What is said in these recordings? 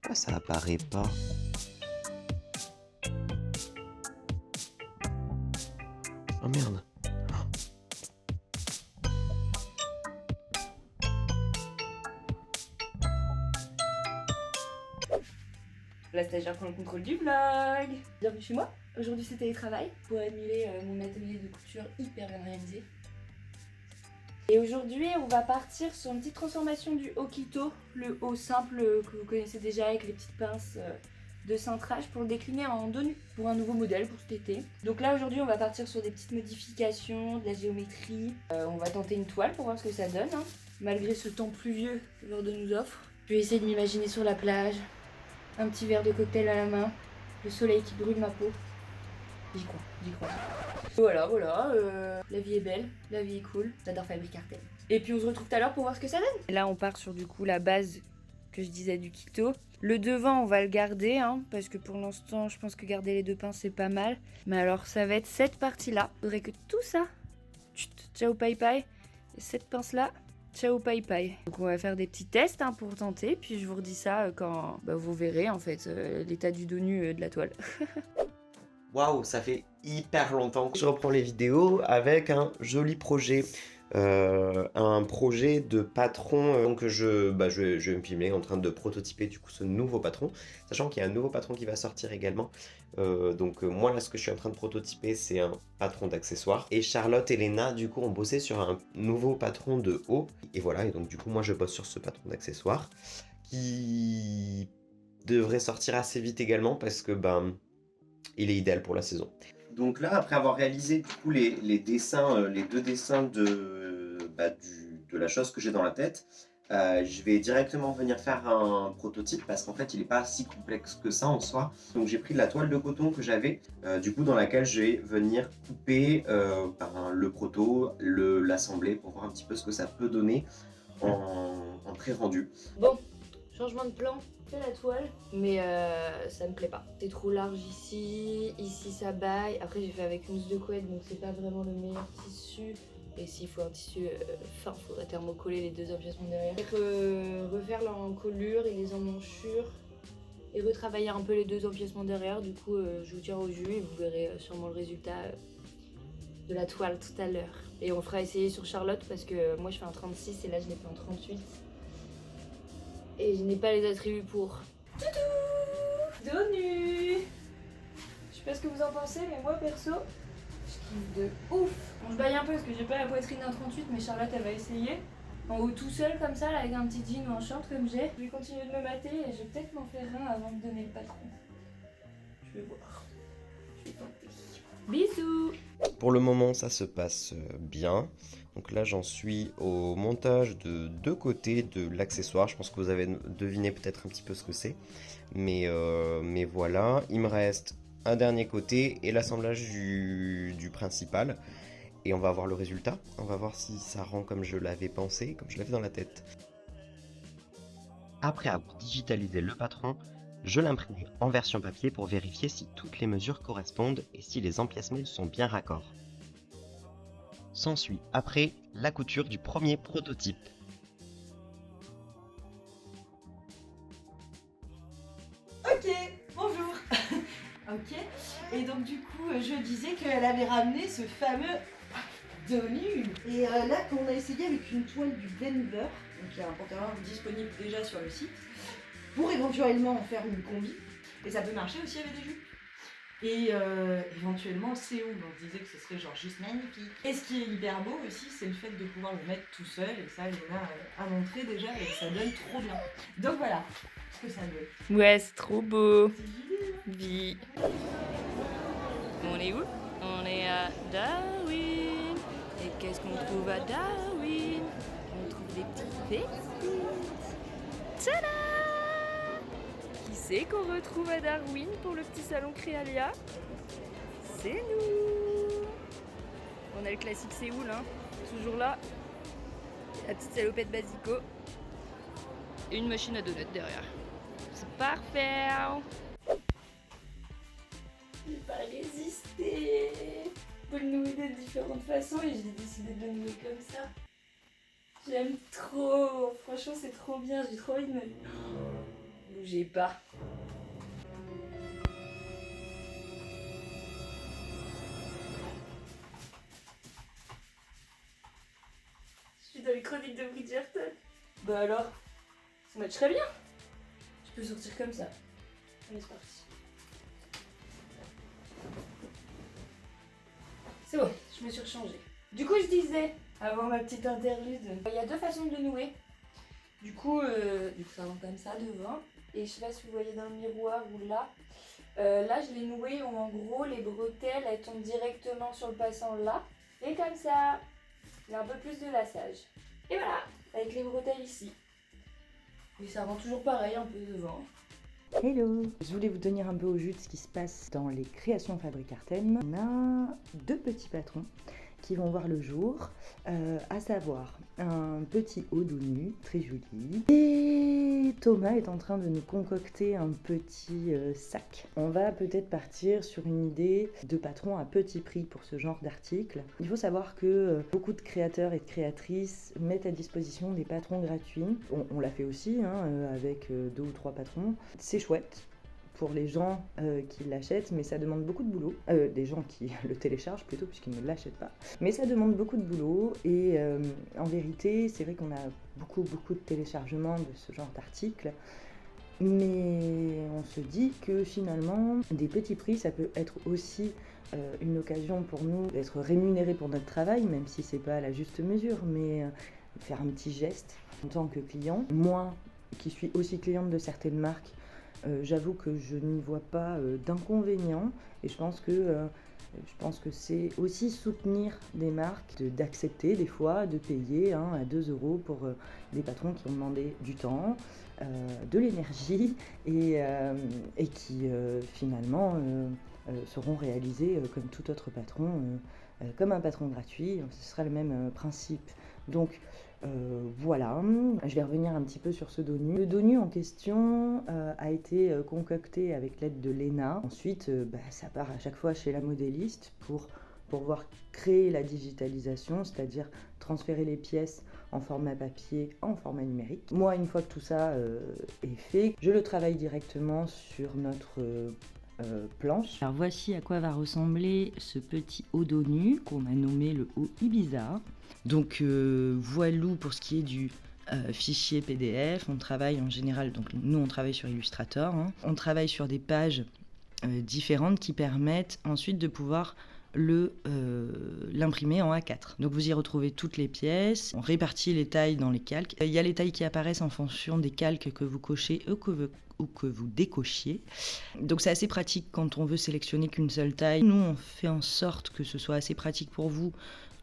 Pourquoi ça apparaît pas? Oh merde. La stagiaire prend le contrôle du vlog. Bienvenue chez moi. Aujourd'hui c'est télétravail pour annuler mon atelier de couture hyper bien réalisé. Et aujourd'hui on va partir sur une petite transformation du haut Kito, le haut simple que vous connaissez déjà avec les petites pinces de cintrage, pour le décliner en dos nu pour un nouveau modèle pour cet été. Donc là aujourd'hui on va partir sur des petites modifications, de la géométrie. On va tenter une toile pour voir ce que ça donne, hein, malgré ce temps pluvieux que Bordeaux nous offre. Je vais essayer de m'imaginer sur la plage. Un petit verre de cocktail à la main, le soleil qui brûle ma peau. J'y crois. Voilà, la vie est belle, la vie est cool, j'adore Fabric Artel. Et puis on se retrouve tout à l'heure pour voir ce que ça donne. Et là on part sur du coup la base que je disais du Kito. Le devant on va le garder, hein, parce que pour l'instant je pense que garder les deux pinces c'est pas mal. Mais alors ça va être cette partie là. Faudrait que tout ça, ciao pai pai, et cette pince là, ciao pai pai. Donc on va faire des petits tests, hein, pour tenter, puis je vous redis ça quand vous verrez en fait l'état du dos nu de la toile. Waouh, ça fait hyper longtemps que je reprends les vidéos avec un joli projet. Un projet de patron, donc je vais me filmer en train de prototyper du coup ce nouveau patron, sachant qu'il y a un nouveau patron qui va sortir également. Moi là ce que je suis en train de prototyper c'est un patron d'accessoires, et Charlotte et Léna du coup ont bossé sur un nouveau patron de haut, et voilà, et donc du coup moi je bosse sur ce patron d'accessoires qui devrait sortir assez vite également parce que il est idéal pour la saison. Donc là, après avoir réalisé du coup les dessins, les deux dessins de la chose que j'ai dans la tête, je vais directement venir faire un prototype parce qu'en fait il n'est pas si complexe que ça en soi. Donc j'ai pris de la toile de coton que j'avais, du coup dans laquelle je vais venir couper le proto, l'assembler pour voir un petit peu ce que ça peut donner en pré-rendu. Bon, changement de plan, c'est la toile, mais ça me plaît pas. C'est trop large ici, ici ça baille. Après j'ai fait avec mousse de couette, donc c'est pas vraiment le meilleur tissu. Et s'il faut un tissu fin, il faudrait thermocoller les deux empiècements derrière. Refaire l'encolure et les emmanchures et retravailler un peu les deux empiècements derrière. Du coup je vous tiens au jus et vous verrez sûrement le résultat de la toile tout à l'heure. Et on fera essayer sur Charlotte parce que moi je fais un 36 et là je l'ai fait en 38. Et je n'ai pas les attributs pour. Toutou, dos nu. Je sais pas ce que vous en pensez, mais moi perso, je kiffe de ouf. Bon, je baille un peu parce que j'ai pas la poitrine d'un 38, mais Charlotte elle va essayer. En haut tout seul comme ça, là, avec un petit jean ou un short comme j'ai. Je vais continuer de me mater et je vais peut-être m'en faire un avant de donner le patron. Je vais voir. Je vais tenter. Bisous. Pour le moment, ça se passe bien. Donc là, j'en suis au montage de deux côtés de l'accessoire. Je pense que vous avez deviné peut-être un petit peu ce que c'est. Mais voilà, il me reste un dernier côté et l'assemblage du principal. Et on va voir le résultat. On va voir si ça rend comme je l'avais pensé, comme je l'avais dans la tête. Après avoir digitalisé le patron, je l'imprimerai en version papier pour vérifier si toutes les mesures correspondent et si les empiècements sont bien raccords. S'ensuit après la couture du premier prototype. Ok, bonjour. Ok, et donc du coup je disais qu'elle avait ramené ce fameux dos nu. Et là qu'on a essayé avec une toile du Denver, donc il y a un pantalon disponible déjà sur le site, pour éventuellement en faire une combi. Et ça peut marcher aussi avec des jupes. Et éventuellement Séoul, on disait que ce serait genre juste magnifique. Et ce qui est hyper beau aussi, c'est le fait de pouvoir le mettre tout seul, et ça Léna a montré déjà, et ça donne trop bien. Donc voilà ce que ça donne. Ouais, c'est trop beau. C'est Vie. On est où? On est à Darwin. Et qu'est-ce qu'on trouve à Darwin? On trouve des petites pépites. Tada! Qui c'est qu'on retrouve à Darwin pour le petit salon Créalia? C'est nous! On a le classique Séoul, hein, toujours là. La petite salopette Basico. Et une machine à donuts derrière. C'est parfait! J'ai pas résisté. On peut le nouer de différentes façons et j'ai décidé de le nouer comme ça. J'aime trop. Franchement, c'est trop bien. J'ai trop envie de me bougez pas. Je suis dans les chroniques de Bridgerton. Bah alors, ça matcherait bien. Je peux sortir comme ça. Allez, c'est parti. C'est bon, je me suis rechangée. Du coup, je disais, avant ma petite interlude, il y a 2 façons de nouer. Du coup, ça va comme ça devant. Et je sais pas si vous voyez dans le miroir ou là. Là, je l'ai noué où en gros, les bretelles, elles tombent directement sur le passant là. Et comme ça, il y a un peu plus de lassage. Et voilà, avec les bretelles ici. Et ça rend toujours pareil, un peu devant. Hello! Je voulais vous tenir un peu au jus de ce qui se passe dans les créations Fabric Artem. On a 2 petits patrons qui vont voir le jour, à savoir un petit haut dos nu, très joli. Et Thomas est en train de nous concocter un petit sac. On va peut-être partir sur une idée de patron à petit prix pour ce genre d'article. Il faut savoir que beaucoup de créateurs et de créatrices mettent à disposition des patrons gratuits. On l'a fait aussi avec 2 ou 3 patrons. C'est chouette pour les gens qui l'achètent, mais ça demande beaucoup de boulot. Des gens qui le téléchargent plutôt, puisqu'ils ne l'achètent pas. Mais ça demande beaucoup de boulot, et en vérité, c'est vrai qu'on a beaucoup de téléchargements de ce genre d'articles, mais on se dit que finalement, des petits prix, ça peut être aussi une occasion pour nous d'être rémunérés pour notre travail, même si c'est pas à la juste mesure, mais faire un petit geste en tant que client. Moi, qui suis aussi cliente de certaines marques, j'avoue que je n'y vois pas d'inconvénient, et je pense que c'est aussi soutenir des marques, d'accepter des fois de payer à 2 € pour des patrons qui ont demandé du temps, de l'énergie, et qui finalement seront réalisés comme tout autre patron, comme un patron gratuit. Ce sera le même principe. Donc voilà, je vais revenir un petit peu sur ce dos nu. Le dos nu en question a été concocté avec l'aide de Léna. Ensuite, ça part à chaque fois chez la modéliste pour pouvoir créer la digitalisation, c'est-à-dire transférer les pièces en format papier, en format numérique. Moi, une fois que tout ça est fait, je le travaille directement sur notre planche. Alors voici à quoi va ressembler ce petit haut dos nu qu'on a nommé le haut Ibiza. Donc voilou pour ce qui est du fichier PDF. On travaille en général, donc nous on travaille sur Illustrator, on travaille sur des pages différentes qui permettent ensuite de pouvoir l'imprimer en A4. Donc vous y retrouvez toutes les pièces, on répartit les tailles dans les calques. Il y a les tailles qui apparaissent en fonction des calques que vous cochez ou que vous décochiez. Donc c'est assez pratique quand on veut sélectionner qu'une seule taille. Nous on fait en sorte que ce soit assez pratique pour vous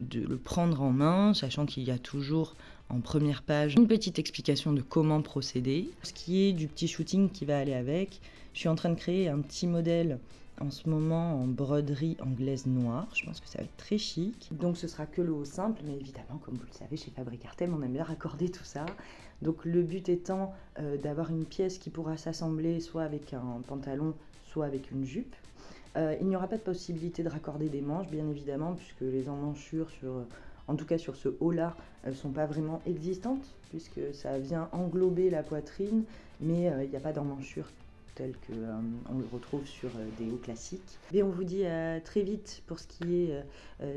de le prendre en main, sachant qu'il y a toujours en première page une petite explication de comment procéder. Ce qui est du petit shooting qui va aller avec, je suis en train de créer un petit modèle en ce moment en broderie anglaise noire. Je pense que ça va être très chic. Donc ce sera que le haut simple, mais évidemment, comme vous le savez, chez Fabric Artem, on aime bien raccorder tout ça. Donc le but étant d'avoir une pièce qui pourra s'assembler soit avec un pantalon, soit avec une jupe. Il n'y aura pas de possibilité de raccorder des manches, bien évidemment, puisque les emmanchures, en tout cas sur ce haut-là, elles ne sont pas vraiment existantes, puisque ça vient englober la poitrine, mais il n'y a pas d'emmanchure tel qu'on le retrouve sur des hauts classiques. Et on vous dit à très vite pour ce qui est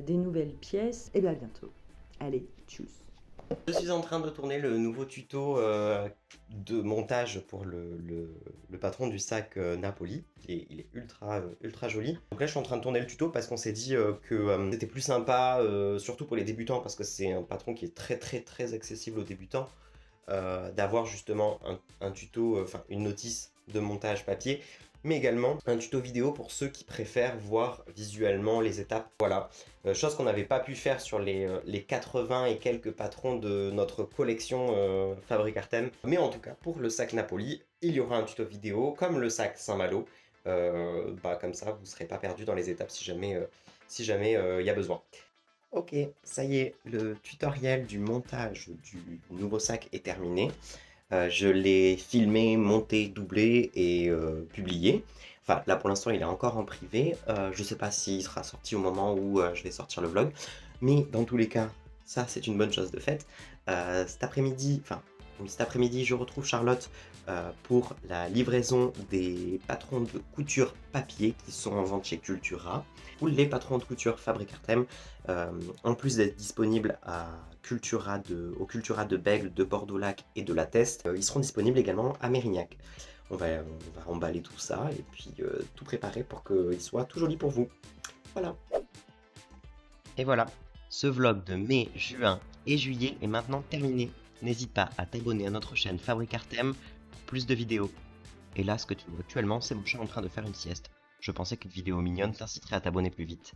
des nouvelles pièces, et bien à bientôt. Allez, tchuss. Je suis en train de tourner le nouveau tuto de montage pour le patron du sac Napoli. Il est ultra joli. Donc là, je suis en train de tourner le tuto parce qu'on s'est dit que c'était plus sympa, surtout pour les débutants, parce que c'est un patron qui est très accessible aux débutants, d'avoir justement un tuto, une notice de montage papier, mais également un tuto vidéo pour ceux qui préfèrent voir visuellement les étapes. Voilà, chose qu'on n'avait pas pu faire sur les 80 et quelques patrons de notre collection Fabric Artem. Mais en tout cas, pour le sac Napoli, il y aura un tuto vidéo, comme le sac Saint-Malo. Comme ça, vous ne serez pas perdu dans les étapes si jamais il y a besoin. Ok, ça y est, le tutoriel du montage du nouveau sac est terminé. Je l'ai filmé, monté, doublé et publié. Enfin, là pour l'instant il est encore en privé. Je sais pas s'il sera sorti au moment où je vais sortir le vlog. Mais dans tous les cas, ça c'est une bonne chose de faite. Cet après-midi, enfin Oui, cet après-midi, je retrouve Charlotte pour la livraison des patrons de couture papier qui sont en vente chez Cultura. Ou les patrons de couture Fabric Artem, en plus d'être disponibles au Cultura de Bègle, de Bordeaux-Lac et de La Teste, ils seront disponibles également à Mérignac. On va emballer tout ça et puis tout préparer pour qu'il soit tout joli pour vous. Voilà. Et voilà, ce vlog de mai, juin et juillet est maintenant terminé. N'hésite pas à t'abonner à notre chaîne Fabric Artem pour plus de vidéos. Et là, ce que tu vois actuellement, c'est mon chat en train de faire une sieste. Je pensais qu'une vidéo mignonne t'inciterait à t'abonner plus vite.